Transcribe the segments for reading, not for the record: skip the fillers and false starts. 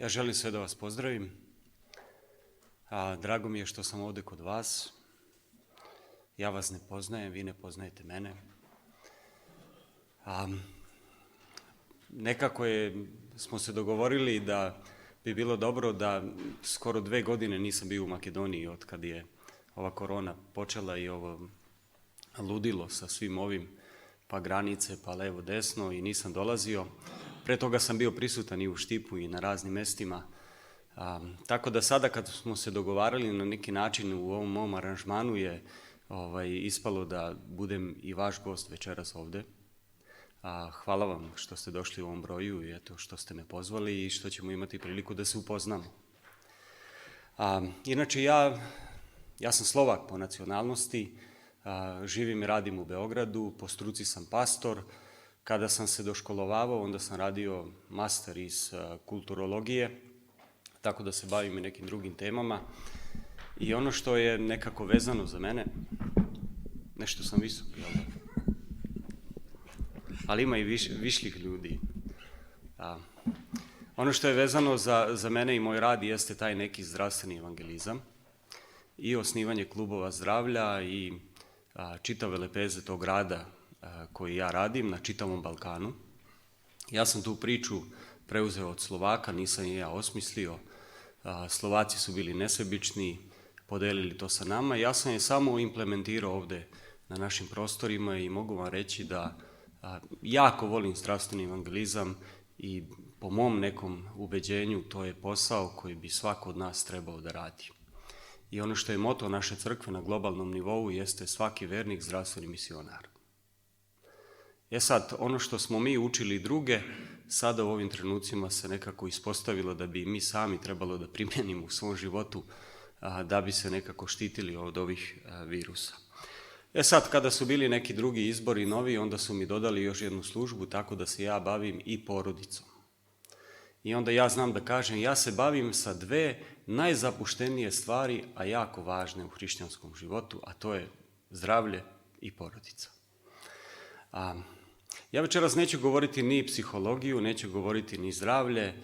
Ja želim sve da vas pozdravim. Drago mi je što sam ovdje kod vas. Ja vas ne poznajem, vi ne poznajete mene. Nekako smo se dogovorili da bi bilo dobro da skoro 2 godine nisam bio u Makedoniji od kad je ova korona počela i ovo ludilo sa svim ovim, pa granice, pa levo, desno, i nisam dolazio. Pre toga sam bio prisutan i u Štipu i na raznim mestima. Tako da sada kad smo se dogovarali na neki način u ovom mom aranžmanu je ispalo da budem i vaš gost večeras ovde. Hvala vam što ste došli u ovom broju i eto što ste me pozvali i što ćemo imati priliku da se upoznamo. Inače, ja sam Slovak po nacionalnosti, živim i radim u Beogradu, po struci sam pastor. Kada sam se doškolovao, onda sam radio master iz kulturologije, tako da se bavim i nekim drugim temama. I ono što je nekako vezano za mene, nešto sam visok, jel da? Ali ima i višljih ljudi. Ono što je vezano za mene i moj rad jeste taj neki zdravstveni evangelizam i osnivanje klubova zdravlja i čitave lepeze tog rada koji ja radim na čitavom Balkanu. Ja sam tu priču preuzeo od Slovaka, nisam je ja osmislio. Slovaci su bili nesebični, podelili to sa nama. Ja sam je samo implementirao ovde na našim prostorima i mogu vam reći da jako volim zdravstveni evangelizam i po mom nekom ubeđenju to je posao koji bi svako od nas trebao da radi. I ono što je moto naše crkve na globalnom nivou jeste svaki vernik zdravstveni misionar. Sad, ono što smo mi učili druge, sada u ovim trenucima se nekako ispostavilo da bi mi sami trebalo da primjenimo u svom životu da bi se nekako štitili od ovih virusa. Sad, kada su bili neki drugi izbori novi, onda su mi dodali još jednu službu, tako da se ja bavim i porodicom. I onda ja znam da kažem, ja se bavim sa 2 najzapuštenije stvari, a jako važne u hrišćanskom životu, a to je zdravlje i porodica. Ja večeras neću govoriti ni psihologiju, neću govoriti ni zdravlje,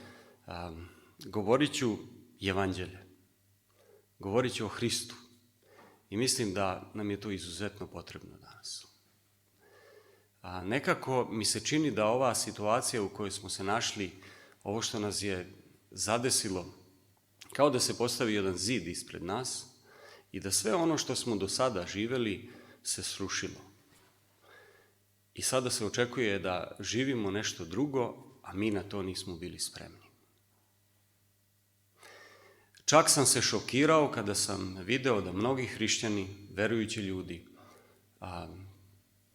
govorit ću evanđelje, govorit ću o Hristu i mislim da nam je to izuzetno potrebno danas. Nekako mi se čini da ova situacija u kojoj smo se našli, ovo što nas je zadesilo, kao da se postavi jedan zid ispred nas i da sve ono što smo do sada živeli se srušilo. I sada se očekuje da živimo nešto drugo, a mi na to nismo bili spremni. Čak sam se šokirao kada sam video da mnogi hrišćani, verujući ljudi,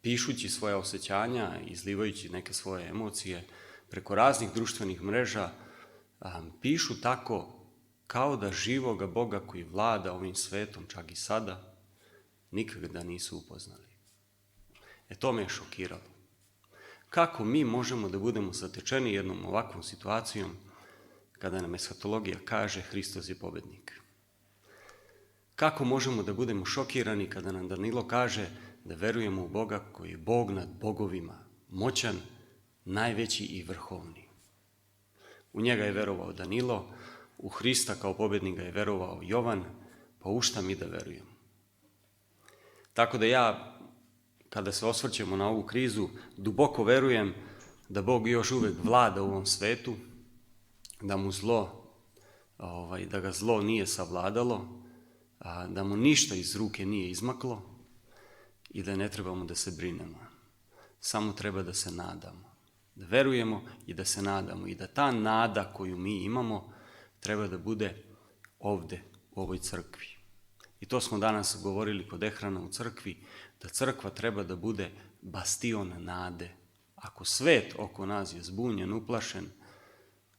pišući svoja osjećanja, izlivajući neke svoje emocije, preko raznih društvenih mreža, pišu tako kao da živoga Boga koji vlada ovim svetom, čak i sada, nikada nisu upoznali. To me je šokiralo. Kako mi možemo da budemo zatečeni jednom ovakvom situacijom kada nam eshatologija kaže Hristos je pobednik? Kako možemo da budemo šokirani kada nam Danilo kaže da verujemo u Boga koji je Bog nad bogovima, moćan, najveći i vrhovni? U njega je verovao Danilo, u Hrista kao pobednika je verovao Jovan, pa u šta mi da verujemo? Tako da ja, kada se osvrćemo na ovu krizu, duboko verujem da Bog još uvek vlada u ovom svetu, da ga zlo nije savladalo, da mu ništa iz ruke nije izmaklo i da ne trebamo da se brinemo. Samo treba da se nadamo, da verujemo i da se nadamo i da ta nada koju mi imamo treba da bude ovde u ovoj crkvi. I to smo danas govorili kod Ehrana u crkvi, da crkva treba da bude bastion nade. Ako svet oko nas je zbunjen, uplašen,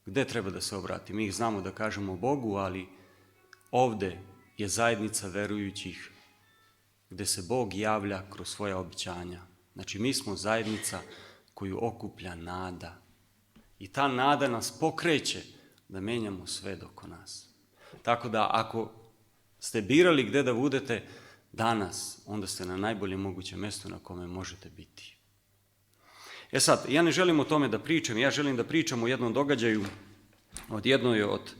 gde treba da se obrati? Mi znamo da kažemo Bogu, ali ovde je zajednica verujućih gde se Bog javlja kroz svoja obećanja. Znači, mi smo zajednica koju okuplja nada. I ta nada nas pokreće da menjamo svet oko nas. Tako da, ako ste birali gde da budete danas, onda ste na najbolje moguće mesto na kome možete biti. Sad, ja ne želim o tome da pričam, ja želim da pričam o jednom događaju od jednoj od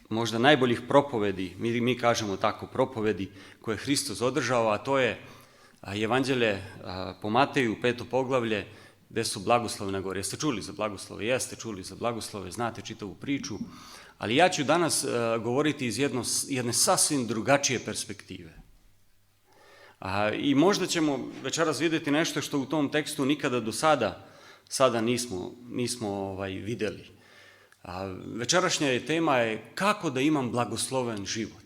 možda najboljih propovedi, mi kažemo tako propovedi, koje je Hristos održao, a to je Evanđelje po Mateju, 5. poglavlje, gdje su blagoslovi na gori. Jeste čuli za blagoslove? Jeste čuli za blagoslove, znate čitavu priču, ali ja ću danas govoriti iz jedne sasvim drugačije perspektive. I možda ćemo večeras vidjeti nešto što u tom tekstu nikada do sada nismo vidjeli. Večerašnja tema je kako da imam blagosloven život.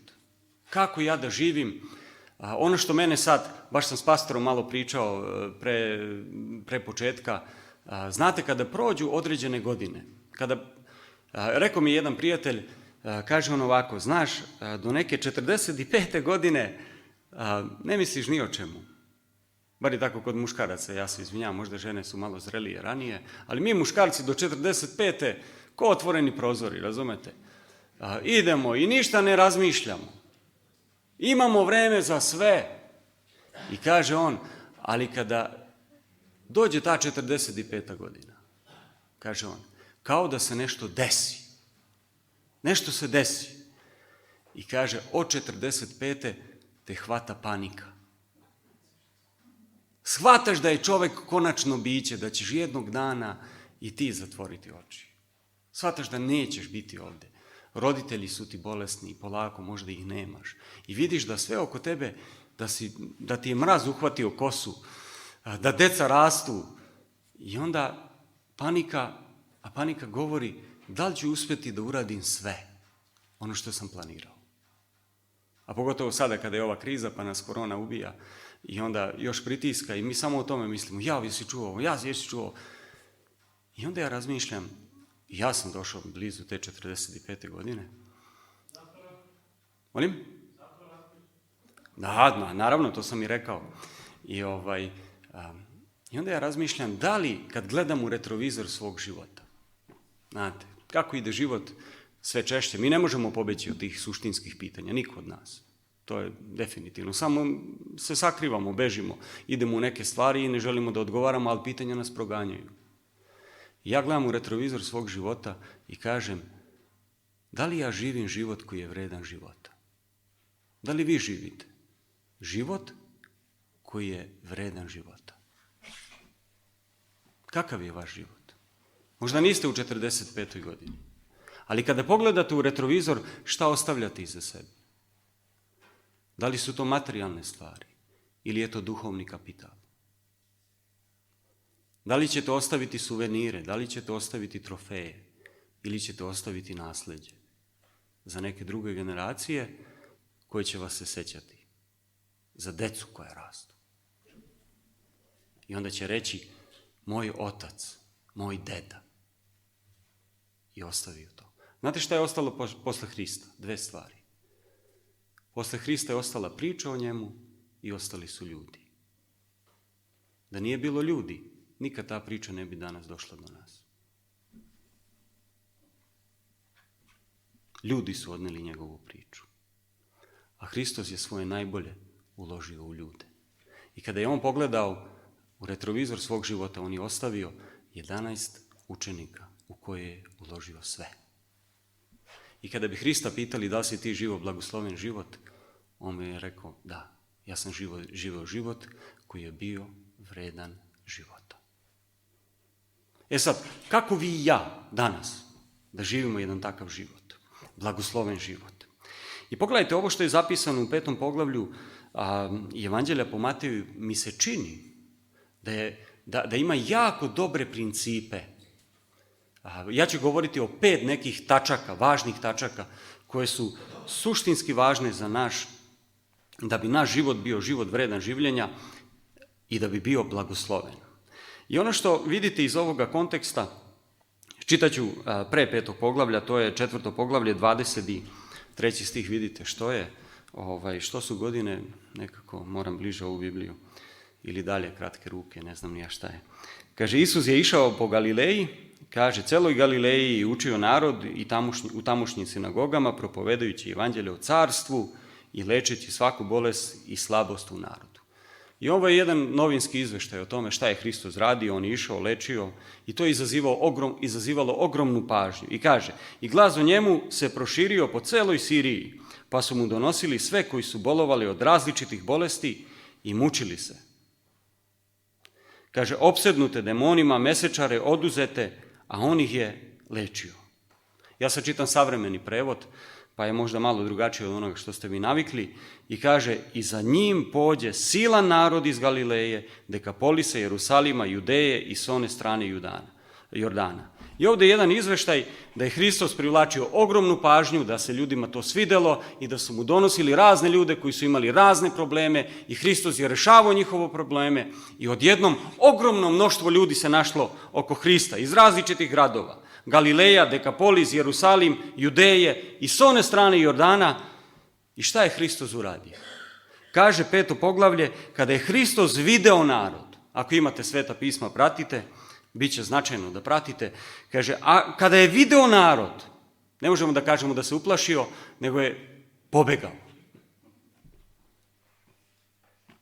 Kako ja da živim. Ono što mene sad, baš sam s pastorom malo pričao pre početka, znate kada prođu određene godine, rekao mi jedan prijatelj, kaže on ovako, znaš, do neke 45. godine ne misliš ni o čemu. Bar je tako kod muškaraca, ja se izvinjam, možda žene su malo zrelije ranije, ali mi muškarci do 45. ko otvoreni prozori, razumete? Idemo i ništa ne razmišljamo. Imamo vreme za sve. I kaže on, ali kada dođe ta 45. godina, kaže on, kao da se nešto desi. Nešto se desi. I kaže, od 45. te hvata panika. Shvataš da je čovjek konačno biće, da ćeš jednog dana i ti zatvoriti oči. Shvataš da nećeš biti ovdje. Roditelji su ti bolesni i polako možda ih nemaš. I vidiš da sve oko tebe, da ti je mraz uhvatio kosu, da deca rastu. I onda panika govori, da li ću uspjeti da uradim sve ono što sam planirao. A pogotovo sada kada je ova kriza pa nas korona ubija i onda još pritiska i mi samo o tome mislimo, jesi čuo. I onda ja razmišljam, ja sam došao blizu te 45. godine. Molim? Da, naravno, to sam i rekao. I onda ja razmišljam, da li kad gledam u retrovizor svog života, znate, kako ide život sve češće, mi ne možemo pobeći od tih suštinskih pitanja, niko od nas. To je definitivno. Samo se sakrivamo, bežimo, idemo u neke stvari i ne želimo da odgovaramo, ali pitanja nas proganjaju. Ja gledam u retrovizor svog života i kažem, da li ja živim život koji je vredan života? Da li vi živite život koji je vredan života? Kakav je vaš život? Možda niste u 45. godini, ali kada pogledate u retrovizor, šta ostavljate iza sebe? Da li su to materijalne stvari ili je to duhovni kapital? Da li ćete ostaviti suvenire, da li ćete ostaviti trofeje ili ćete ostaviti nasljeđe za neke druge generacije koje će vas se sećati, za decu koja rastu. I onda će reći, moj otac, moj deda i ostavio to. Znate šta je ostalo posle Hrista? 2 stvari. Posle Hrista je ostala priča o njemu i ostali su ljudi. Da nije bilo ljudi, nikad ta priča ne bi danas došla do nas. Ljudi su odneli njegovu priču. A Hristos je svoje najbolje uložio u ljude. I kada je on pogledao u retrovizor svog života, on je ostavio 11 učenika u koje je uložio sve. I kada bi Hrista pitali da li si ti živo blagosloven život, on mi je rekao, da, ja sam živio život koji je bio vredan života. Sad, kako vi i ja danas da živimo jedan takav život, blagosloven život? I pogledajte, ovo što je zapisano u 5. poglavlju Evanđelja po Mateju, mi se čini da ima jako dobre principe. Ja ću govoriti o 5 nekih tačaka, važnih tačaka, koje su suštinski važne za da bi naš život bio život vredan življenja i da bi bio blagosloven. I ono što vidite iz ovoga konteksta, čitaću pre 5. poglavlja, to je 4. poglavlje, 23. stih, vidite što su godine, nekako moram bliže ovu Bibliju, ili dalje kratke ruke, ne znam ni ja šta je. Kaže, Isus je išao po Galileji, kaže, celoj Galileji učio narod i u tamošnjim sinagogama, propovedajući evanđelje o carstvu i lečeći svaku bolest i slabost u narodu. I ovo je jedan novinski izveštaj o tome šta je Hristos radio, on je išao, lečio i to je izazivalo ogromnu pažnju. I kaže, i glas o njemu se proširio po celoj Siriji, pa su mu donosili sve koji su bolovali od različitih bolesti i mučili se. Kaže, opsednute demonima, mesečare oduzete, a on ih je lečio. Ja sad čitam savremeni prevod, pa je možda malo drugačije od onoga što ste vi navikli, i kaže, i za njim pođe silan narod iz Galileje, Dekapolisa, Jerusalima, Judeje i s one strane Jordana. I ovdje je jedan izveštaj da je Hristos privlačio ogromnu pažnju, da se ljudima to svidelo i da su mu donosili razne ljude koji su imali razne probleme i Hristos je rešavao njihove probleme i odjednom ogromno mnoštvo ljudi se našlo oko Hrista iz različitih gradova. Galileja, Dekapolis, Jerusalim, Judeje i s one strane Jordana. I šta je Hristos uradio? Kaže 5. poglavlje, kada je Hristos video narod, ako imate Sveta pisma, pratite, bit će značajno da pratite, kaže, a kada je video narod, ne možemo da kažemo da se uplašio, nego je pobegao.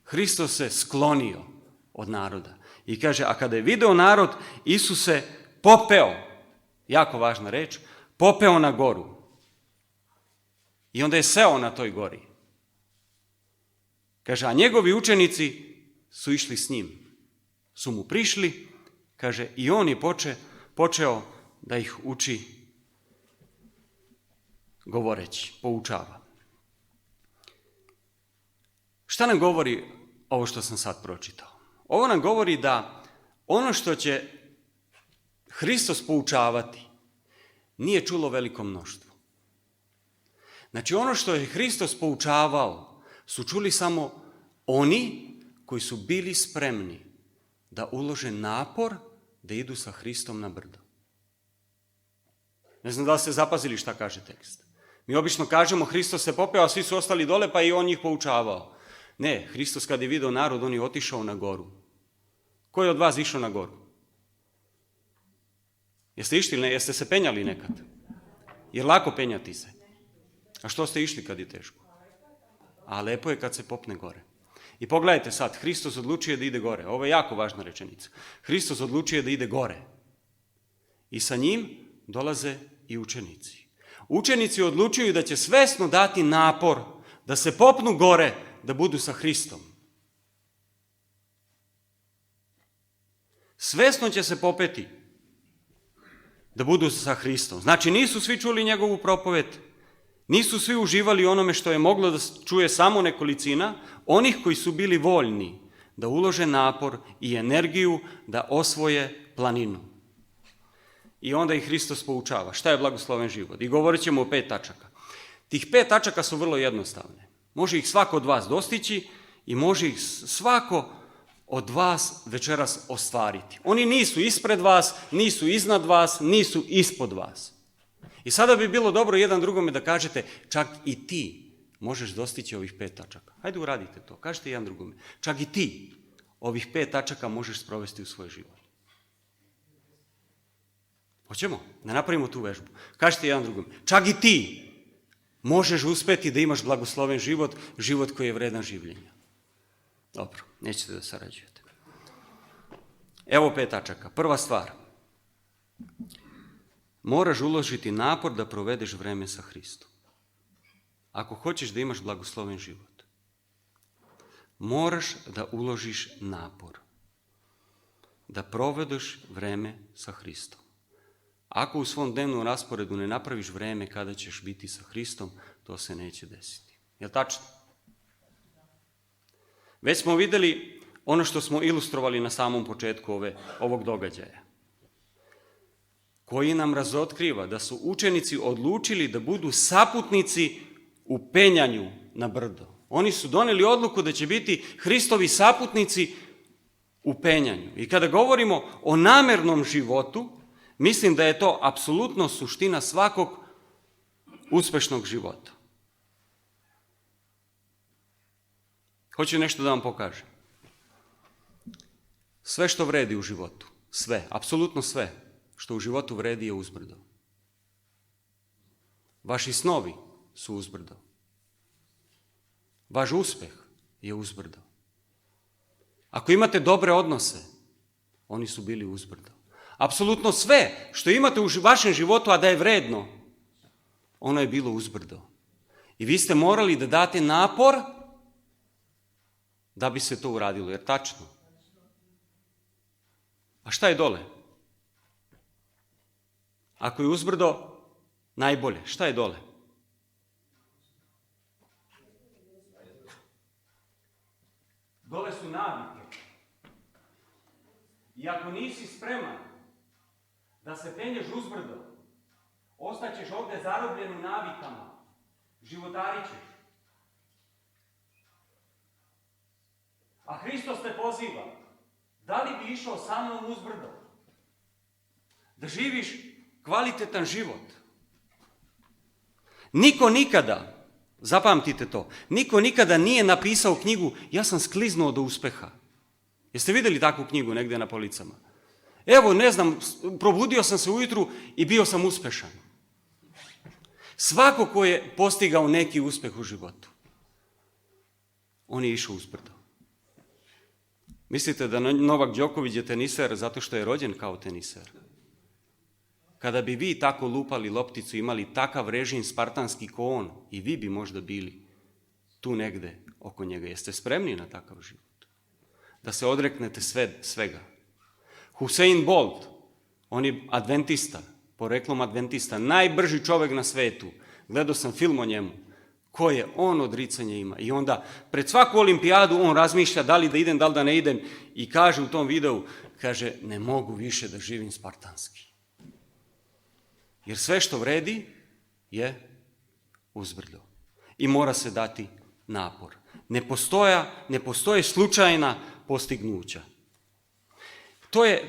Hristos se sklonio od naroda. I kaže, a kada je video narod, Isus se popeo, jako važna reč, popeo na goru. I onda je seo na toj gori. Kaže, a njegovi učenici su išli s njim. Su mu prišli, kaže, i on je počeo da ih uči govoreći, poučava. Šta nam govori ovo što sam sad pročitao? Ovo nam govori da ono što će Hristos poučavati nije čulo veliko mnoštvo. Znači ono što je Hristos poučavao su čuli samo oni koji su bili spremni da ulože napor da idu sa Hristom na brdo. Ne znam da li ste zapazili šta kaže tekst. Mi obično kažemo Hristos se popeo, a svi su ostali dole pa i on njih poučavao. Ne, Hristos kad je video narod, on je otišao na goru. Ko je od vas išao na goru? Jeste išli ili ne? Jeste se penjali nekad? Jer lako penjati se. A što ste išli kad je teško? A lepo je kad se popne gore. I pogledajte sad, Hristos odlučuje da ide gore. Ovo je jako važna rečenica. Hristos odlučuje da ide gore. I sa njim dolaze i učenici. Učenici odlučuju da će svesno dati napor, da se popnu gore, da budu sa Hristom. Svesno će se popeti da budu sa Hristom. Znači nisu svi čuli njegovu propoved, nisu svi uživali onome što je moglo da čuje samo nekolicina, onih koji su bili voljni da ulože napor i energiju da osvoje planinu. I onda ih Hristos poučava šta je blagosloven život. I govorit ćemo o 5 tačaka. Tih 5 tačaka su vrlo jednostavne. Može ih svako od vas dostići i može ih svako od vas večeras ostvariti. Oni nisu ispred vas, nisu iznad vas, nisu ispod vas. I sada bi bilo dobro jedan drugome da kažete, čak i ti možeš dostići ovih 5 tačaka. Hajde uradite to, kažite jedan drugome. Čak i ti ovih 5 tačaka možeš sprovesti u svoj život. Hoćemo? Da napravimo tu vežbu. Kažite jedan drugome. Čak i ti možeš uspeti da imaš blagosloven život, život koji je vredan življenja. Dobro, nećete da sarađujete. Evo 5 tačaka. Prva stvar. Moraš uložiti napor da provedeš vreme sa Hristom. Ako hoćeš da imaš blagosloven život, moraš da uložiš napor da provedeš vreme sa Hristom. Ako u svom dnevnom rasporedu ne napraviš vreme kada ćeš biti sa Hristom, to se neće desiti. Je li tačno? Već smo vidjeli ono što smo ilustrovali na samom početku ovog događaja, koji nam razotkriva da su učenici odlučili da budu saputnici u penjanju na brdo. Oni su doneli odluku da će biti Hristovi saputnici u penjanju. I kada govorimo o namernom životu, mislim da je to apsolutno suština svakog uspešnog života. Hoću nešto da vam pokažem. Sve što vredi u životu, sve, apsolutno sve što u životu vredi je uzbrdo. Vaši snovi su uzbrdo. Vaš uspeh je uzbrdo. Ako imate dobre odnose, oni su bili uzbrdo. Apsolutno sve što imate u vašem životu, a da je vredno, ono je bilo uzbrdo. I vi ste morali da date napor da bi se to uradilo, jer tačno. A šta je dole? Ako je uzbrdo, najbolje. Šta je dole? Dole su navike. I ako nisi spreman da se penješ uzbrdo, ostaćeš ovdje zarobljen u navikama, životarit ćeš. A Hristos te poziva, da li bi išao sa mnom uzbrdo? Da živiš kvalitetan život. Niko nikada, zapamtite to, niko nikada nije napisao knjigu ja sam skliznuo do uspeha. Jeste vidjeli takvu knjigu negdje na policama? Evo, ne znam, probudio sam se ujutru i bio sam uspešan. Svako ko je postigao neki uspeh u životu, on je išao uzbrdo. Mislite da Novak Đoković je teniser zato što je rođen kao teniser? Kada bi vi tako lupali lopticu, imali takav režim spartanski ko on, i vi bi možda bili tu negde oko njega. Jeste spremni na takav život? Da se odreknete svega. Usain Bolt, on je adventista, poreklom adventista, najbrži čovjek na svetu. Gledao sam film o njemu. Koje on odricanje ima. I onda pred svaku olimpijadu on razmišlja da li da idem, da li da ne idem, i kaže u tom videu, kaže, ne mogu više da živim spartanski. Jer sve što vredi je uzbrdo. I mora se dati napor. Ne postoje slučajna postignuća.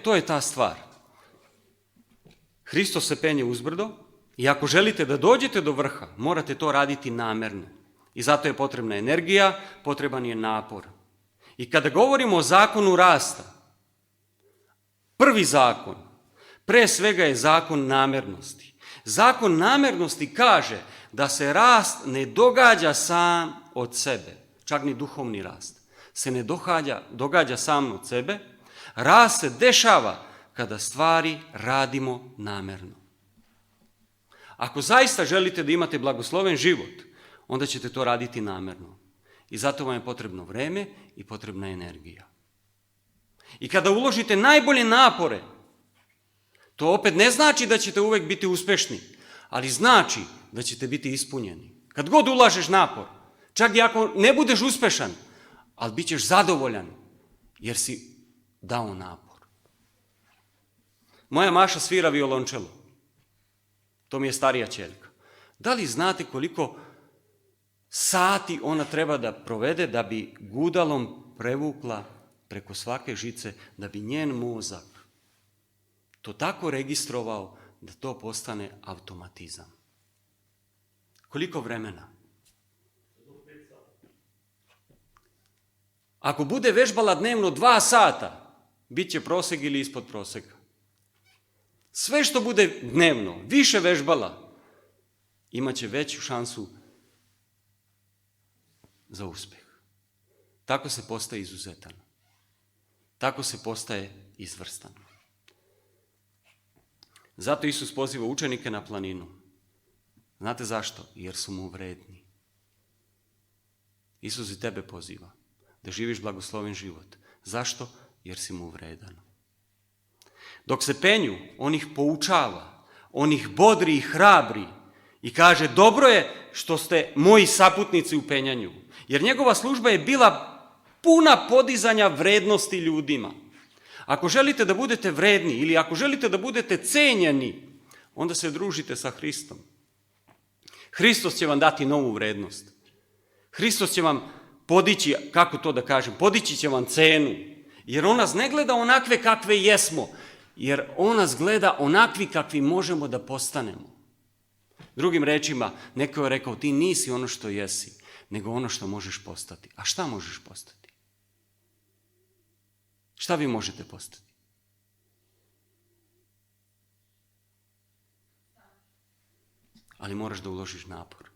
To je ta stvar. Hristos se penje uzbrdo i ako želite da dođete do vrha, morate to raditi namerno. I zato je potrebna energija, potreban je napor. I kada govorimo o zakonu rasta, prvi zakon, pre svega je zakon namernosti. Zakon namernosti kaže da se rast ne događa sam od sebe, čak ni duhovni rast. Se ne događa sam od sebe, rast se dešava kada stvari radimo namerno. Ako zaista želite da imate blagosloven život, onda ćete to raditi namerno. I zato vam je potrebno vreme i potrebna energija. I kada uložite najbolje napore, to opet ne znači da ćete uvek biti uspešni, ali znači da ćete biti ispunjeni. Kad god ulažeš napor, čak i ako ne budeš uspešan, ali bit ćeš zadovoljan jer si dao napor. Moja Maša svira violončelo. To mi je starija ćerka. Da li znate koliko sati ona treba da provede da bi gudalom prevukla preko svake žice, da bi njen mozak to tako registrovao da to postane automatizam? Koliko vremena? Ako bude vežbala dnevno 2 sata, bit će prosek ili ispod proseka. Sve što bude dnevno, više vežbala, imat će veću šansu za uspjeh. Tako se postaje izuzetan. Tako se postaje izvrstan. Zato Isus poziva učenike na planinu. Znate zašto? Jer su mu vredni. Isus i tebe poziva da živiš blagosloven život. Zašto? Jer si mu vredan. Dok se penju, on ih poučava, on ih bodri i hrabri i kaže, dobro je što ste moji saputnici u penjanju. Jer njegova služba je bila puna podizanja vrednosti ljudima. Ako želite da budete vredni ili ako želite da budete cenjeni, onda se družite sa Hristom. Hristos će vam dati novu vrednost. Hristos će vam podići, kako to da kažem, podići će vam cenu. Jer on nas ne gleda onakve kakve jesmo, jer on nas gleda onakvi kakvi možemo da postanemo. Drugim rečima, neko je rekao, ti nisi ono što jesi, nego ono što možeš postati. A šta možeš postati? Šta vi možete postati? Ali moraš da uložiš napor.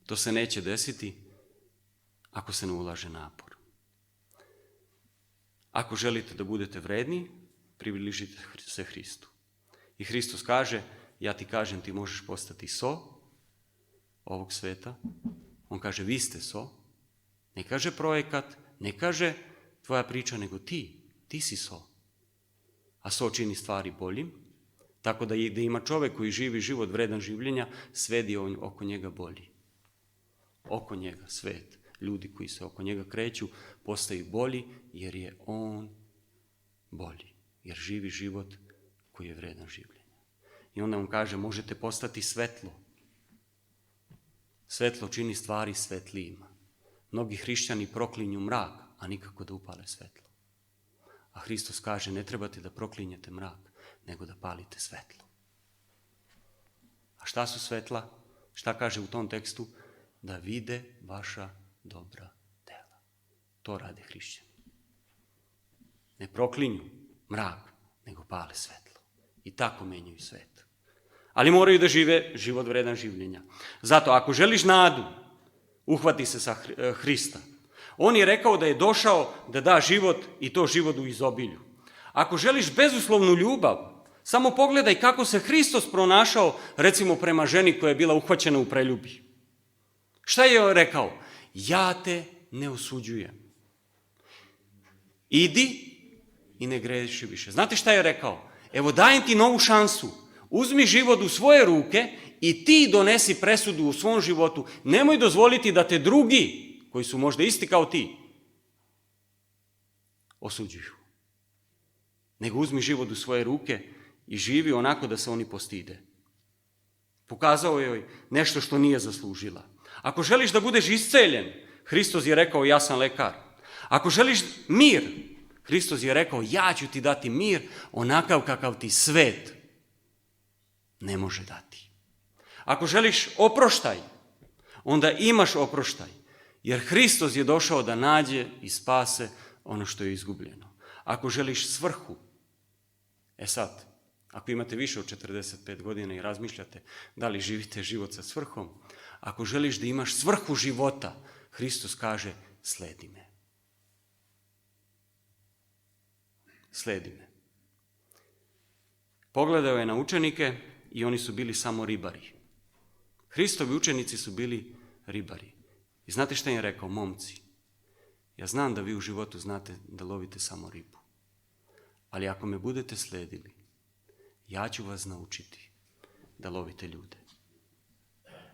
To se neće desiti ako se ne ulaže napor. Ako želite da budete vredni, približite se Hristu. I Hristos kaže, ja ti kažem, ti možeš postati so ovog sveta. On kaže, vi ste so. Ne kaže projekat, ne kaže tvoja priča, nego ti si so. A so čini stvari boljim, tako da ima čovjek koji živi život vredan življenja, svet je oko njega bolji. Oko njega, svet, ljudi koji se oko njega kreću, postaju bolji jer je on bolji. Jer živi život koji je vredan življenja. I onda on kaže, možete postati svetlo. Svetlo čini stvari svetlijima. Mnogi hrišćani proklinju mrak, a nikako da upale svetlo. A Hristos kaže, ne trebate da proklinjete mrak, nego da palite svetlo. A šta su svetla? Šta kaže u tom tekstu? Da vide vaša dobra dela. To rade hrišćani. Ne proklinju mrak, nego pale svetlo. I tako menjaju svet. Ali moraju da žive život vredan življenja. Zato, ako želiš nadu, uhvati se sa Hrista. On je rekao da je došao da da život i to život u izobilju. Ako želiš bezuslovnu ljubav, samo pogledaj kako se Hristos pronašao, recimo prema ženi koja je bila uhvaćena u preljubi. Šta je rekao? Ja te ne osuđujem. Idi i ne greši više. Znate šta je rekao? Evo dajem ti novu šansu. Uzmi život u svoje ruke i ti donesi presudu u svom životu. Nemoj dozvoliti da te drugi, koji su možda isti kao ti, osuđuju. Nego uzmi život u svoje ruke i živi onako da se oni postide. Pokazao joj nešto što nije zaslužila. Ako želiš da budeš isceljen, Hristos je rekao, ja sam lekar. Ako želiš mir, Hristos je rekao, ja ću ti dati mir onakav kakav ti svet ne može dati. Ako želiš oproštaj, onda imaš oproštaj. Jer Hristos je došao da nađe i spase ono što je izgubljeno. Ako želiš svrhu, sad, ako imate više od 45 godina i razmišljate da li živite život sa svrhom, ako želiš da imaš svrhu života, Hristos kaže, sledi me. Sledi me. Pogledao je na učenike i oni su bili samo ribari. Hristovi učenici su bili ribari. I znate šta im je rekao? Momci, ja znam da vi u životu znate da lovite samo ribu. Ali ako me budete sledili, ja ću vas naučiti da lovite ljude.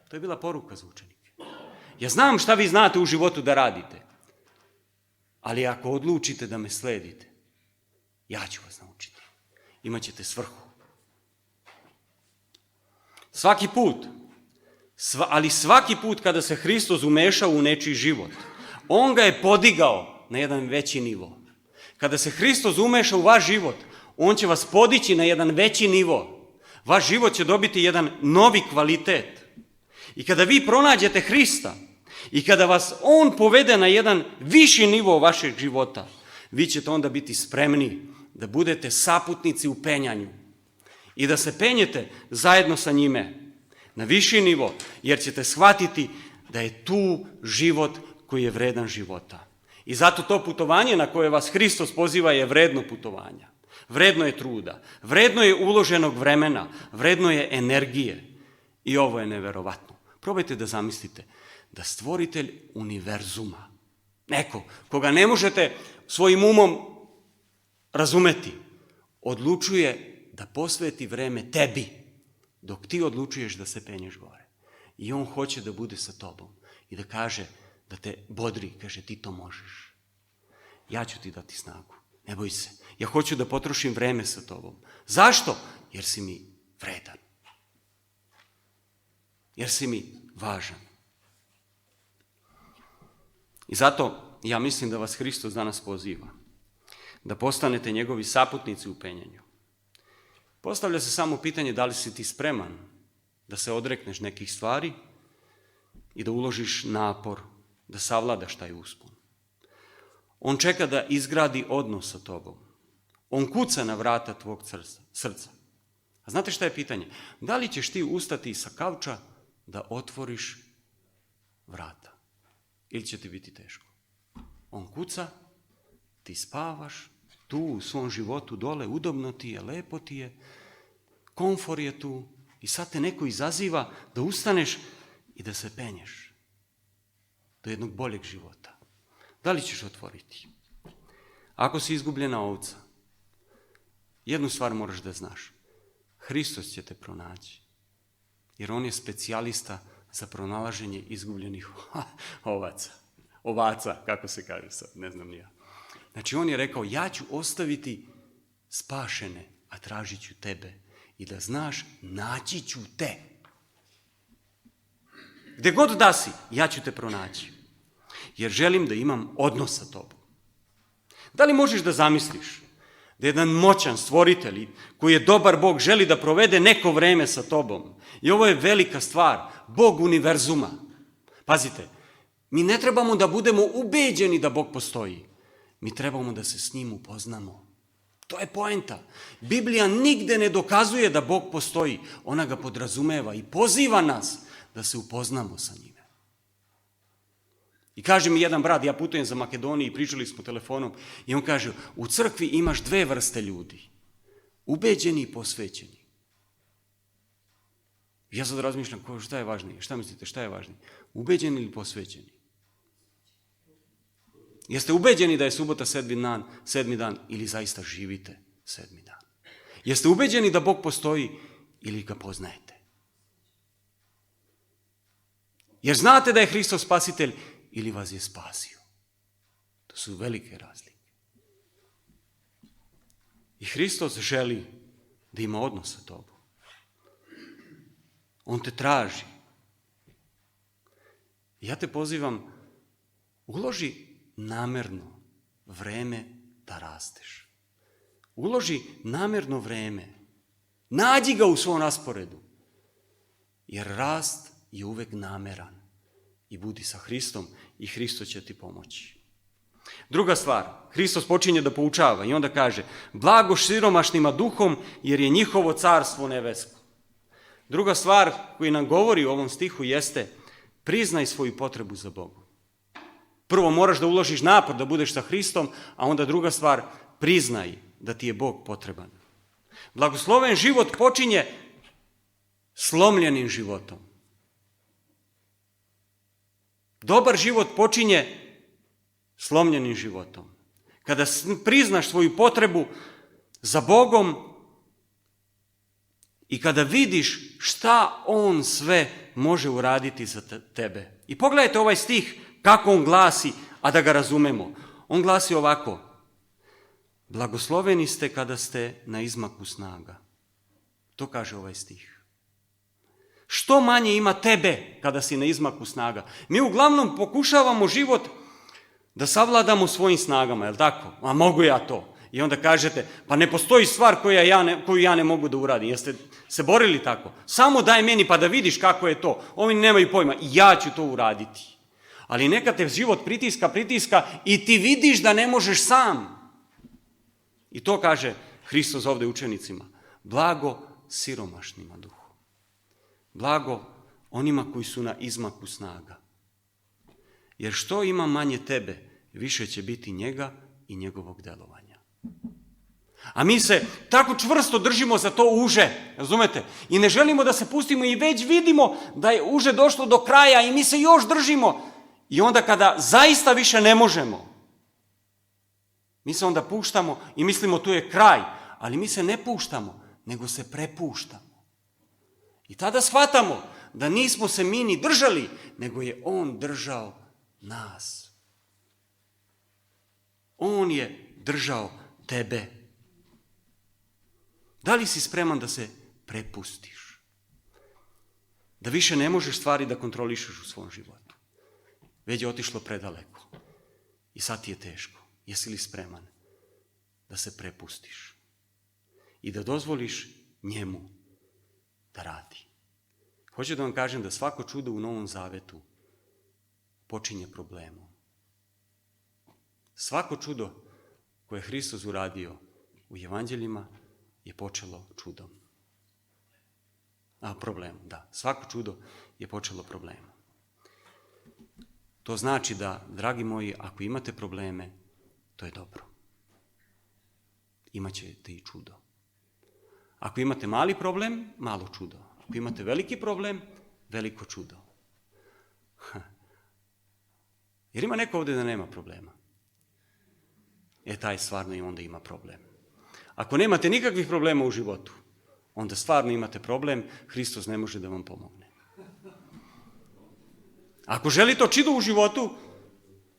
To je bila poruka za učenike. Ja znam šta vi znate u životu da radite. Ali ako odlučite da me sledite, ja ću vas naučiti. Imaćete svrhu. Svaki put, ali svaki put kada se Hristos umešao u nečiji život, on ga je podigao na jedan veći nivo. Kada se Hristos umeša u vaš život, on će vas podići na jedan veći nivo. Vaš život će dobiti jedan novi kvalitet. I kada vi pronađete Hrista i kada vas on povede na jedan viši nivo vašeg života, vi ćete onda biti spremni da budete saputnici u penjanju i da se penjete zajedno sa njime na viši nivo, jer ćete shvatiti da je tu život koji je vredan života. I zato to putovanje na koje vas Hristos poziva je vredno putovanja. Vredno je truda, vredno je uloženog vremena, vredno je energije. I ovo je neverovatno. Probajte da zamislite da stvoritelj univerzuma, neko koga ne možete svojim umom razumeti, odlučuje da posveti vreme tebi, dok ti odlučuješ da se penješ gore. I on hoće da bude sa tobom i da kaže, da te bodri, kaže ti to možeš. Ja ću ti dati snagu, ne boj se. Ja hoću da potrošim vreme sa tobom. Zašto? Jer si mi vredan. Jer si mi važan. I zato ja mislim da vas Hristos danas poziva da postanete njegovi saputnici u penjanju. Postavlja se samo pitanje da li si ti spreman da se odrekneš nekih stvari i da uložiš napor, da savladaš taj uspon. On čeka da izgradi odnos sa tobom. On kuca na vrata tvog srca. A znate šta je pitanje? Da li ćeš ti ustati sa kauča da otvoriš vrata? Ili će ti biti teško? On kuca, ti spavaš tu u svom životu dole, udobno ti je, lepo ti je, komfor je tu i sad te neko izaziva da ustaneš i da se penješ do jednog boljeg života. Da li ćeš otvoriti? Ako si izgubljena ovca, jednu stvar moraš da znaš. Hristos će te pronaći. Jer on je specijalista za pronalaženje izgubljenih ovaca, kako se kaže sad, ne znam ni ja. Znači on je rekao, ja ću ostaviti spašene, a tražit ću tebe. I da znaš, naći ću te. Gde god da si, ja ću te pronaći. Jer želim da imam odnos sa tobom. Da li možeš da zamisliš da jedan moćan stvoritelj koji je dobar Bog želi da provede neko vreme sa tobom? I ovo je velika stvar, Bog univerzuma. Pazite, mi ne trebamo da budemo ubeđeni da Bog postoji. Mi trebamo da se s njim upoznamo. To je poenta. Biblija nigde ne dokazuje da Bog postoji. Ona ga podrazumeva i poziva nas da se upoznamo sa njime. I kaže mi jedan brat, ja putujem za Makedoniju i pričali smo telefonom, i on kaže, u crkvi imaš dve vrste ljudi. Ubeđeni i posvećeni. Ja sad razmišljam, šta je važnije? Šta mislite, šta je važnije? Ubeđeni ili posvećeni? Jeste ubeđeni da je subota sedmi dan ili zaista živite sedmi dan? Jeste ubeđeni da Bog postoji ili ga poznajete? Jer znate da je Hristos spasitelj ili vas je spasio? To su velike razlike. I Hristos želi da ima odnos sa tobom. On te traži. Ja te pozivam, uloži namerno vreme da rasteš. Uloži namerno vreme. Nađi ga u svom rasporedu. Jer rast je uvek nameran. I budi sa Hristom i Hristos će ti pomoći. Druga stvar, Hristos počinje da poučava i onda kaže, blago siromašnima duhom jer je njihovo carstvo nebesko. Druga stvar koju nam govori u ovom stihu jeste, priznaj svoju potrebu za Bogom. Prvo moraš da uložiš napor da budeš sa Hristom, a onda druga stvar, priznaj da ti je Bog potreban. Blagosloven život počinje slomljenim životom. Dobar život počinje slomljenim životom. Kada priznaš svoju potrebu za Bogom i kada vidiš šta On sve može uraditi za tebe. I pogledajte ovaj stih kako on glasi, a da ga razumemo. On glasi ovako. Blagosloveni ste kada ste na izmaku snaga. To kaže ovaj stih. Što manje ima tebe kada si na izmaku snaga. Mi uglavnom pokušavamo život da savladamo svojim snagama, je li tako? A mogu ja to? I onda kažete, pa ne postoji stvar koju ja ne mogu da uradim. Jeste se borili tako? Samo daj meni pa da vidiš kako je to. Ovi nemaju pojma, ja ću to uraditi. Ali neka te život pritiska i ti vidiš da ne možeš sam. I to kaže Hristos ovdje učenicima. Blago siromašnima duhu. Blago onima koji su na izmaku snaga. Jer što ima manje tebe, više će biti njega i njegovog delovanja. A mi se tako čvrsto držimo za to uže, razumete? I ne želimo da se pustimo i već vidimo da je uže došlo do kraja i mi se još držimo. I onda kada zaista više ne možemo, mi se onda puštamo i mislimo tu je kraj. Ali mi se ne puštamo, nego se prepuštamo. I tada shvatamo da nismo se mi ni držali, nego je On držao nas. On je držao tebe. Da li si spreman da se prepustiš? Da više ne možeš stvari da kontrolišeš u svom životu. Već je otišlo predaleko. I sad ti je teško. Jesi li spreman da se prepustiš? I da dozvoliš njemu da radi. Hoću da vam kažem da svako čudo u Novom Zavetu počinje problemom. Svako čudo koje je Hristos uradio u evanđeljima je počelo čudom. Problemom, da. Svako čudo je počelo problemom. To znači da, dragi moji, ako imate probleme, to je dobro. imat ćete i čudo. Ako imate mali problem, malo čudo. Ako imate veliki problem, veliko čudo. Jer ima neko ovdje da nema problema. Taj stvarno i onda ima problem. Ako nemate nikakvih problema u životu, onda stvarno imate problem, Hristos ne može da vam pomogne. Ako želite čudo u životu,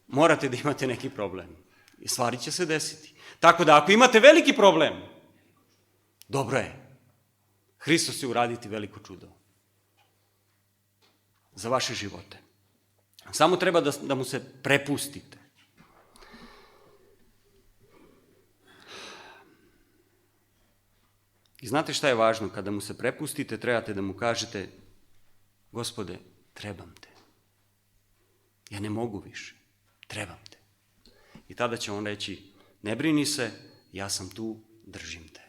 morate da imate neki problem. I stvari će se desiti. Tako da ako imate veliki problem, dobro je. Hristos će uraditi veliko čudo za vaše živote. Samo treba da mu se prepustite. I znate šta je važno? Kada mu se prepustite, trebate da mu kažete: Gospode, trebam te. Ja ne mogu više. Trebam te. I tada će on reći: ne brini se, ja sam tu, držim te.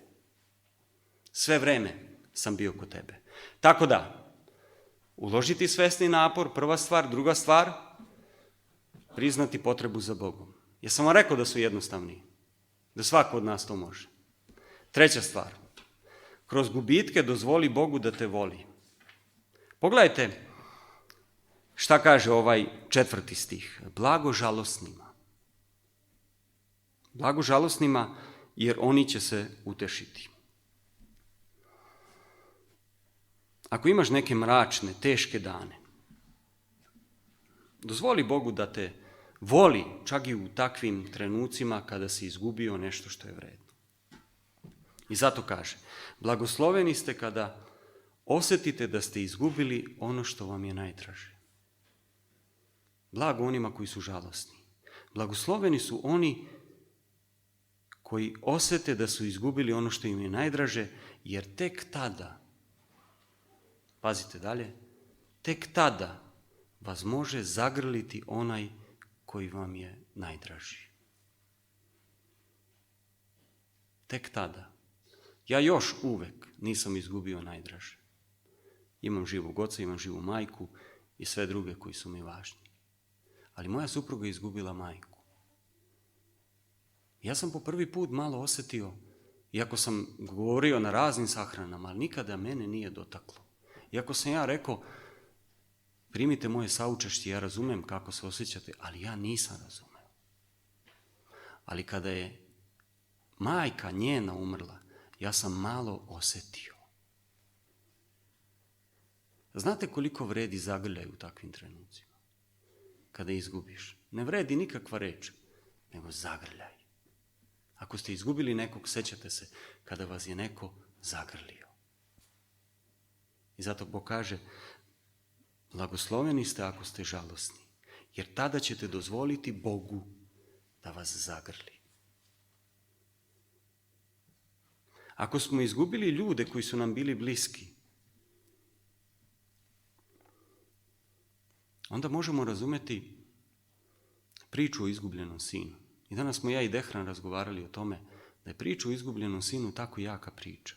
Sve vreme sam bio kod tebe. Tako da, uložiti svesni napor, prva stvar. Druga stvar, priznati potrebu za Bogom. Ja sam vam rekao da su jednostavni. Da svako od nas to može. Treća stvar, kroz gubitke dozvoli Bogu da te voli. Pogledajte šta kaže ovaj 4. stih. Blago žalosnima. Blago žalosnima, jer oni će se utešiti. Ako imaš neke mračne, teške dane, dozvoli Bogu da te voli čak i u takvim trenucima kada si izgubio nešto što je vredno. I zato kaže: blagosloveni ste kada osjetite da ste izgubili ono što vam je najdraže. Blago onima koji su žalosni. Blagosloveni su oni koji osjete da su izgubili ono što im je najdraže, jer tek tada, pazite dalje, tek tada vas može zagrliti onaj koji vam je najdraži. Tek tada. Ja još uvek nisam izgubio najdraže. Imam živog oca, imam živu majku i sve druge koji su mi važni. Ali moja supruga je izgubila majku. Ja sam po prvi put malo osjetio, iako sam govorio na raznim sahranama, ali nikada mene nije dotaklo. Iako sam ja rekao: primite moje saučešće, ja razumem kako se osjećate, ali ja nisam razumeo. Ali kada je majka njena umrla, ja sam malo osjetio. Znate koliko vredi zagrljaj u takvim trenucima? Kada izgubiš. Ne vredi nikakva reč, nego zagrljaj. Ako ste izgubili nekog, sećate se kada vas je neko zagrlio. I zato Bog kaže: blagosloveni ste ako ste žalosni, jer tada ćete dozvoliti Bogu da vas zagrli. Ako smo izgubili ljude koji su nam bili bliski, onda možemo razumeti priču o izgubljenom sinu. I danas smo ja i Dehran razgovarali o tome da je priča o izgubljenom sinu tako jaka priča.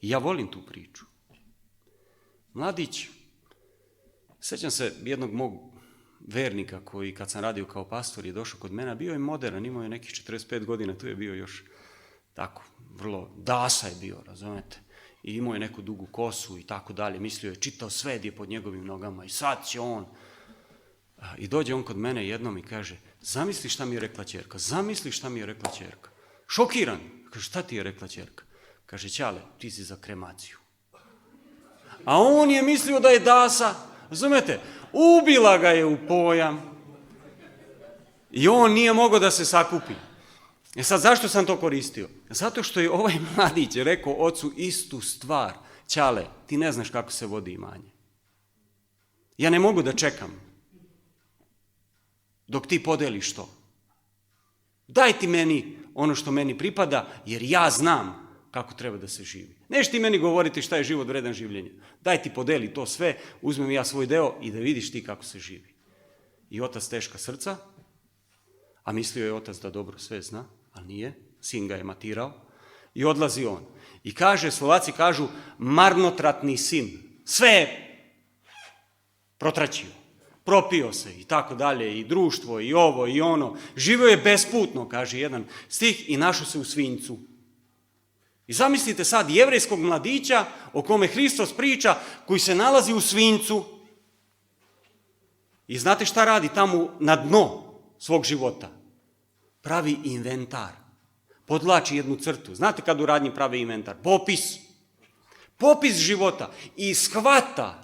I ja volim tu priču. Mladić, sjećam se jednog mog vernika koji kad sam radio kao pastor je došao kod mene, bio je moderan, imao je nekih 45 godina, tu je bio još tako, vrlo dasa je bio, razumete? I imao je neku dugu kosu i tako dalje, mislio je čitao svet je pod njegovim nogama i sad će on. I dođe on kod mene jednom i kaže: zamisli šta mi je rekla ćerka, zamisli šta mi je rekla ćerka. Šokiran. Kaže: šta ti je rekla ćerka? Kaže: Ćale, ti si za kremaciju. A on je mislio da je dasa, razumete, ubila ga je u pojam i on nije mogao da se sakupi. Sad, zašto sam to koristio? Zato što je ovaj mladić rekao ocu istu stvar: Ćale, ti ne znaš kako se vodi imanje. Ja ne mogu da čekam dok ti podeliš to. Daj ti meni ono što meni pripada, jer ja znam kako treba da se živi. Neš ti meni govoriti šta je život vredan življenja. Daj ti podeli to sve, uzmem ja svoj deo i da vidiš ti kako se živi. I otac teška srca, a mislio je otac da dobro sve zna, ali nije, sin ga je matirao, i odlazi on. I kaže, Slovaci kažu, marnotratni sin, sve je protračio. propio se i tako dalje, i društvo, i ovo, i ono. Živio je besputno, kaže jedan stih, i našao se u svinjcu. I zamislite sad jevrejskog mladića o kome Hristos priča, koji se nalazi u svinjcu. I znate šta radi tamo na dno svog života? Pravi inventar. Podlači jednu crtu. Znate kad u radnji pravi inventar? Popis. Popis života. I shvata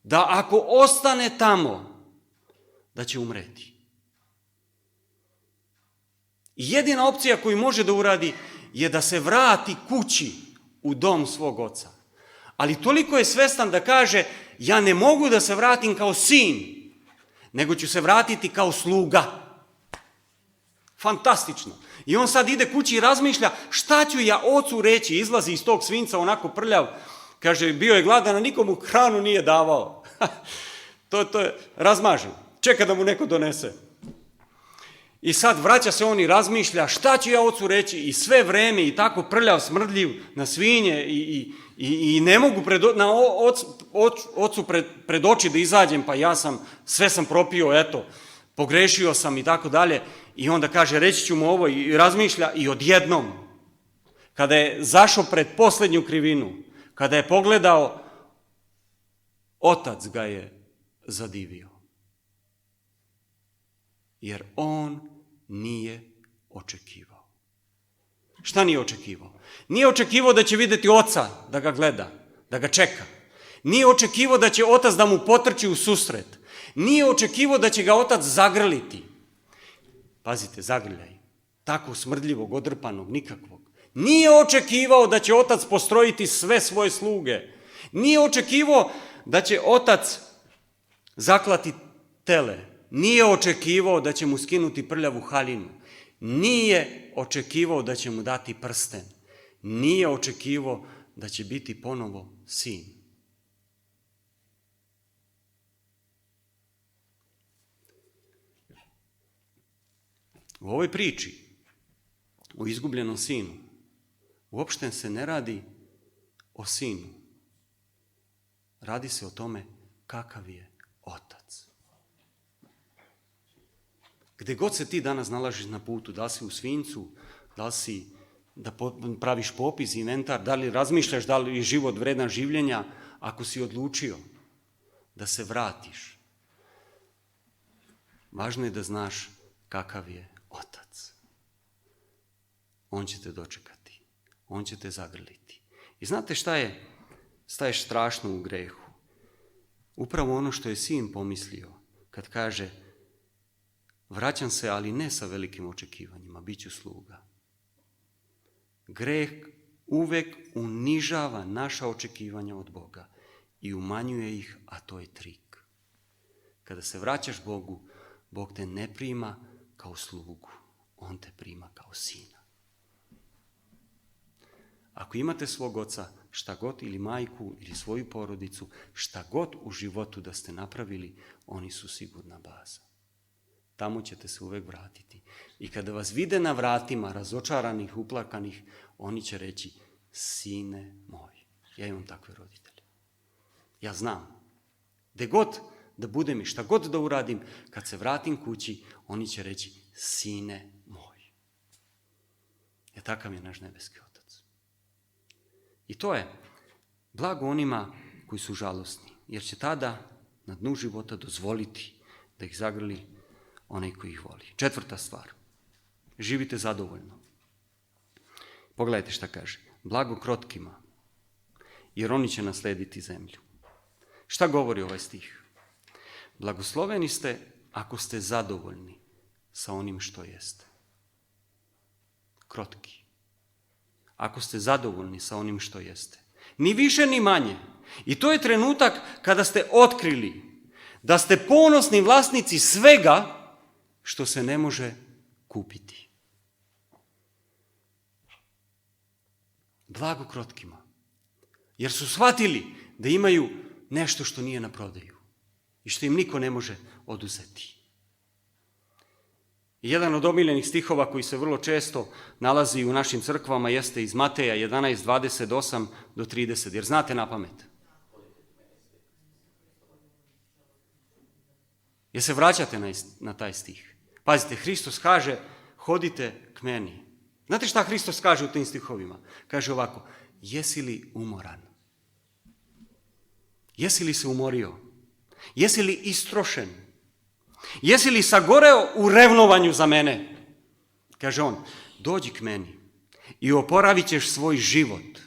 da ako ostane tamo, da će umreti. I jedina opcija koju može da uradi je da se vrati kući u dom svog oca. Ali toliko je svestan da kaže, ja ne mogu da se vratim kao sin, nego ću se vratiti kao sluga. Fantastično. I on sad ide kući i razmišlja, šta ću ja ocu reći, izlazi iz tog svinjca onako prljav, kaže, bio je gladan, a nikomu hranu nije davao. to je razmažen. Čeka da mu neko donese. I sad vraća se on i razmišlja, šta ću ja ocu reći, i sve vreme i tako prljav, smrdljiv na svinje i ne mogu ocu pred oči da izađem, pa sve sam propio, eto, pogrešio sam i tako dalje. I onda kaže, reći ću mu ovo, i razmišlja, i odjednom, kada je zašao pred posljednju krivinu, kada je pogledao, otac ga je zadivio. Jer on nije očekivao. Šta nije očekivao? Nije očekivao da će vidjeti oca, da ga gleda, da ga čeka. Nije očekivao da će otac da mu potrči u susret. Nije očekivao da će ga otac zagrliti. Pazite, zagrljaj. Tako smrdljivog, odrpanog, nikakvog. Nije očekivao da će otac postrojiti sve svoje sluge. Nije očekivao da će otac zaklati tele. Nije očekivao da će mu skinuti prljavu haljinu. Nije očekivao da će mu dati prsten. Nije očekivao da će biti ponovo sin. U ovoj priči o izgubljenom sinu uopšte se ne radi o sinu. Radi se o tome kakav je otac. Gde god se ti danas nalaziš na putu, da li si u svinjcu, da li si da praviš popis, inventar, da li razmišljaš da li je život vredan življenja, ako si odlučio da se vratiš, važno je da znaš kakav je otac. On će te dočekati, on će te zagrliti. I znate šta je strašno u grehu? Upravo ono što je sin pomislio kad kaže, vraćam se, ali ne sa velikim očekivanjima, bit ću sluga. Greh uvek unižava naša očekivanja od Boga i umanjuje ih, a to je trik. Kada se vraćaš Bogu, Bog te ne prima kao slugu, on te prima kao sina. Ako imate svog oca, šta god, ili majku, ili svoju porodicu, šta god u životu da ste napravili, oni su sigurna baza. Tamo ćete se uvek vratiti. I kada vas vide na vratima, razočaranih, uplakanih, oni će reći, sine moj. Ja imam takve roditelje. Ja znam. Gde god da budem i šta god da uradim, kad se vratim kući, oni će reći, sine moj. Jer takav je naš nebeski otac. I to je blago onima koji su žalosni, jer će tada na dnu života dozvoliti da ih zagrli onaj koji ih voli. 4. stvar. Živite zadovoljno. Pogledajte šta kaže. Blago krotkima, jer oni će naslediti zemlju. Šta govori ovaj stih? Blagosloveni ste ako ste zadovoljni sa onim što jeste. Krotki. Ako ste zadovoljni sa onim što jeste. Ni više ni manje. I to je trenutak kada ste otkrili da ste ponosni vlasnici svega što se ne može kupiti. Blago krotkima. Jer su shvatili da imaju nešto što nije na prodaju i što im niko ne može oduzeti. Jedan od omiljenih stihova koji se vrlo često nalazi u našim crkvama jeste iz Mateja 11:28 do 30, jer znate na pamet. Jer se vraćate na taj stih. Pazite, Hristos kaže, hodite k meni. Znate šta Hristos kaže u tim stihovima? Kaže ovako, jesi li umoran? Jesi li se umorio? Jesi li istrošen? Jesi li sagoreo u revnovanju za mene? Kaže on, dođi k meni i oporavit ćeš svoj život.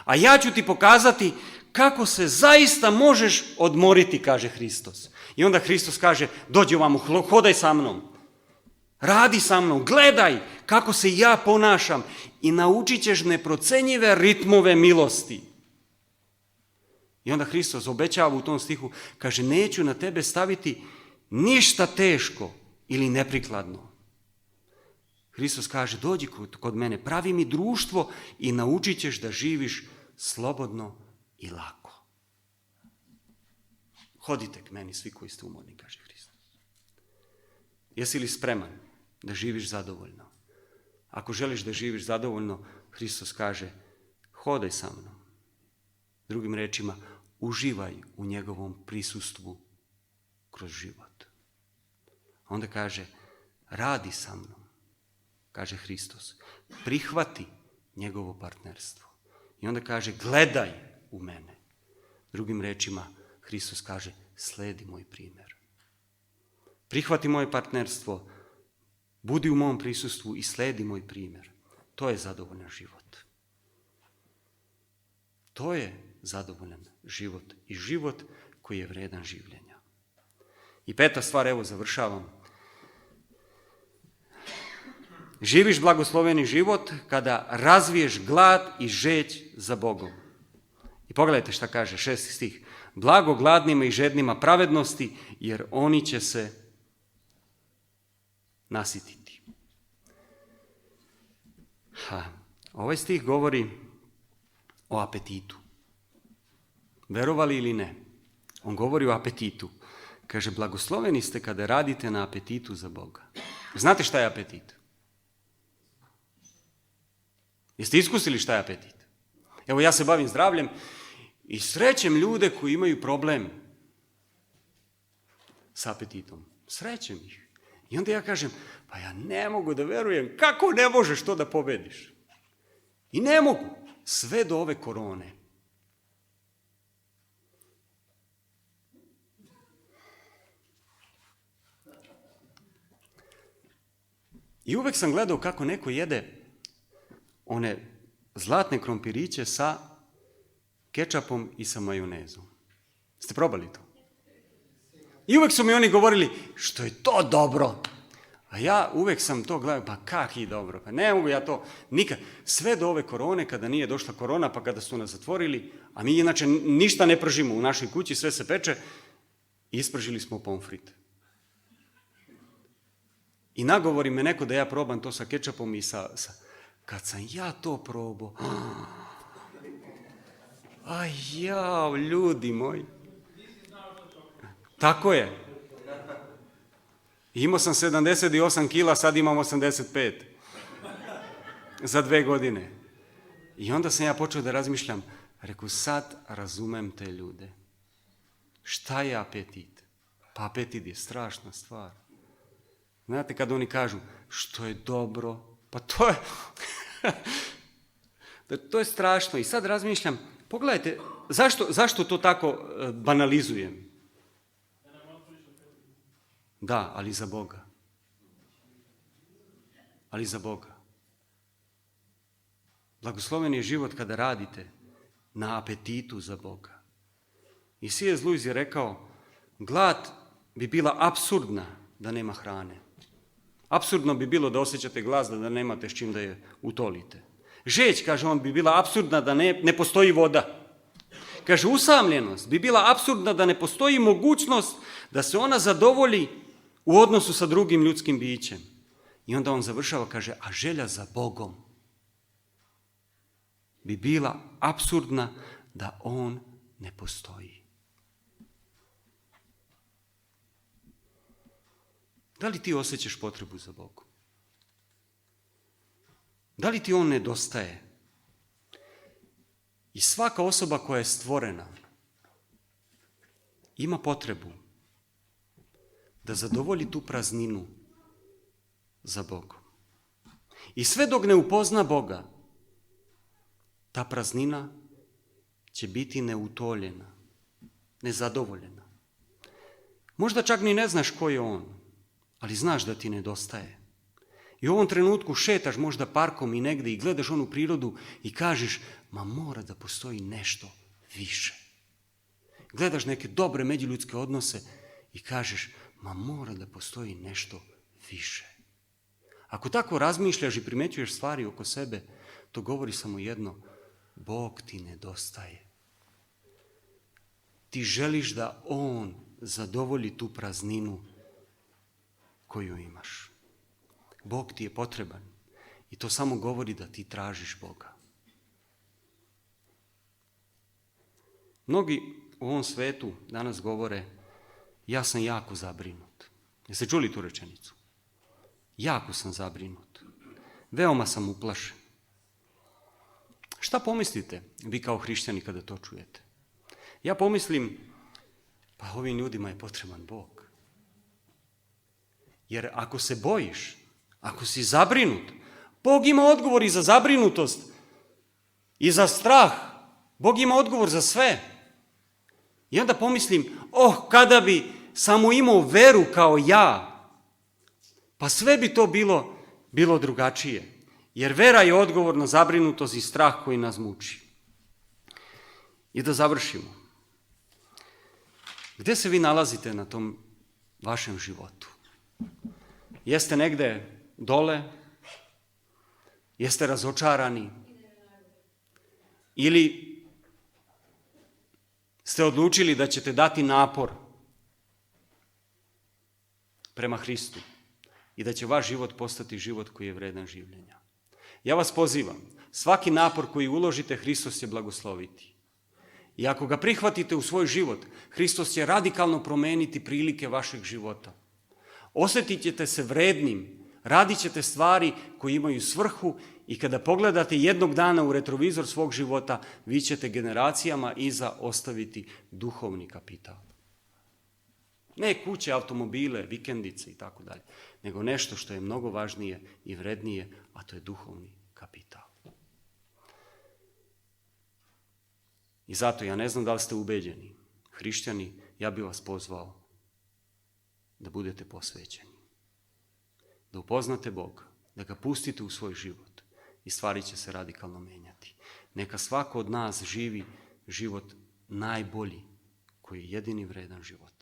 A ja ću ti pokazati kako se zaista možeš odmoriti, kaže Hristos. I onda Hristos kaže, dođi ovamo, hodaj sa mnom. Radi sa mnom, gledaj kako se ja ponašam i naučit ćeš neprocenjive ritmove milosti. I onda Hristos obećava u tom stihu, kaže, neću na tebe staviti ništa teško ili neprikladno. Hristos kaže, dođi kod mene, pravi mi društvo i naučit ćeš da živiš slobodno i lako. Hodite k meni svi koji ste umorni, kaže Hristos. Jesi li spreman da živiš zadovoljno? Ako želiš da živiš zadovoljno, Hristos kaže, hodaj sa mnom. Drugim rečima, uživaj u njegovom prisustvu kroz život. Onda kaže, radi sa mnom, kaže Hristos, prihvati njegovo partnerstvo. I onda kaže, gledaj u mene. Drugim rečima, Hristos kaže, sledi moj primjer. Prihvati moje partnerstvo, budi u mom prisustvu i sledi moj primjer. To je zadovoljan život. To je zadovoljan život i život koji je vredan življenja. I peta stvar, evo završavam. Živiš blagosloveni život kada razviješ glad i žeđ za Bogom. I pogledajte šta kaže 6. stih. Blago gladnima i žednima pravednosti, jer oni će se nasititi. Ovaj stih govori o apetitu. Verovali ili ne? On govori o apetitu. Kaže, blagosloveni ste kada radite na apetitu za Boga. Znate šta je apetit? Jeste iskusili šta je apetit? Evo, ja se bavim zdravljem i srećem ljude koji imaju problem sa apetitom. Srećem ih. I onda ja kažem, pa ja ne mogu da verujem, kako ne možeš to da pobediš? I ne mogu, sve do ove korone. I uvek sam gledao kako neko jede one zlatne krompiriće sa kečapom i sa majonezom. Ste probali to? I uvek su mi oni govorili, što je to dobro. A ja uvek sam to gledao, pa kaki dobro, pa ne mogu ja to nikad. Sve do ove korone, kada nije došla korona, pa kada su nas zatvorili, a mi inače ništa ne pržimo u našoj kući, sve se peče, ispržili smo pomfrit. I nagovori me neko da ja probam to sa kečapom i sa... Kad sam ja to probao, ljudi moji. Tako je. Imao sam 78 kila, sad imam 85. Za 2 godine. I onda sam ja počeo da razmišljam, rekao, sad razumem te ljude. Šta je apetit? Pa apetit je strašna stvar. Znate, kad oni kažu, što je dobro, pa to je... to je strašno. I sad razmišljam, pogledajte, zašto to tako banalizujem? Da, ali za Boga. Ali za Boga. Blagosloven je život kada radite na apetitu za Boga. I C.S. Lewis je rekao, glad bi bila apsurdna da nema hrane. Apsurdno bi bilo da osjećate glad da nemate s čim da je utolite. Žeđ, kaže on, bi bila apsurdna da ne postoji voda. Kaže, usamljenost bi bila apsurdna da ne postoji mogućnost da se ona zadovolji u odnosu sa drugim ljudskim bićem. I onda on završava, kaže, a želja za Bogom bi bila apsurdna da on ne postoji. Da li ti osjećaš potrebu za Bogom? Da li ti on nedostaje? I svaka osoba koja je stvorena ima potrebu da zadovolji tu prazninu za Bogom. I sve dok ne upozna Boga, ta praznina će biti neutoljena, nezadovoljena. Možda čak ni ne znaš ko je on, ali znaš da ti nedostaje. I u ovom trenutku šetaš možda parkom i negdje i gledaš onu prirodu i kažeš, ma mora da postoji nešto više. Gledaš neke dobre međuljudske odnose i kažeš, ma mora da postoji nešto više. Ako tako razmišljaš i primećuješ stvari oko sebe, to govori samo jedno, Bog ti nedostaje. Ti želiš da On zadovolji tu prazninu koju imaš. Bog ti je potreban i to samo govori da ti tražiš Boga. Mnogi u ovom svetu danas govore, ja sam jako zabrinut. Jeste čuli tu rečenicu? Jako sam zabrinut. Veoma sam uplašen. Šta pomislite vi kao hrišćani kada to čujete? Ja pomislim, pa ovim ljudima je potreban Bog. Jer ako se bojiš, ako si zabrinut, Bog ima odgovor i za zabrinutost i za strah. Bog ima odgovor za sve. I onda pomislim, kada bi samo imao veru kao ja, pa sve bi to bilo drugačije. Jer vera je odgovor na zabrinutost i strah koji nas muči. I da završimo. Gde se vi nalazite na tom vašem životu? Jeste negde dole? Jeste razočarani? Ili ste odlučili da ćete dati napor prema Hristu i da će vaš život postati život koji je vredan življenja? Ja vas pozivam, svaki napor koji uložite, Hristos će blagosloviti. I ako ga prihvatite u svoj život, Hristos će radikalno promeniti prilike vašeg života. Osjetit ćete se vrednim, radit ćete stvari koje imaju svrhu i kada pogledate jednog dana u retrovizor svog života, vi ćete generacijama iza ostaviti duhovni kapital. Ne kuće, automobile, vikendice i tako dalje, nego nešto što je mnogo važnije i vrednije, a to je duhovni kapital. I zato ja ne znam da li ste ubeđeni, hrišćani, ja bih vas pozvao da budete posvećeni. Da upoznate Boga, da ga pustite u svoj život i stvari će se radikalno menjati. Neka svako od nas živi život najbolji, koji je jedini vredan život.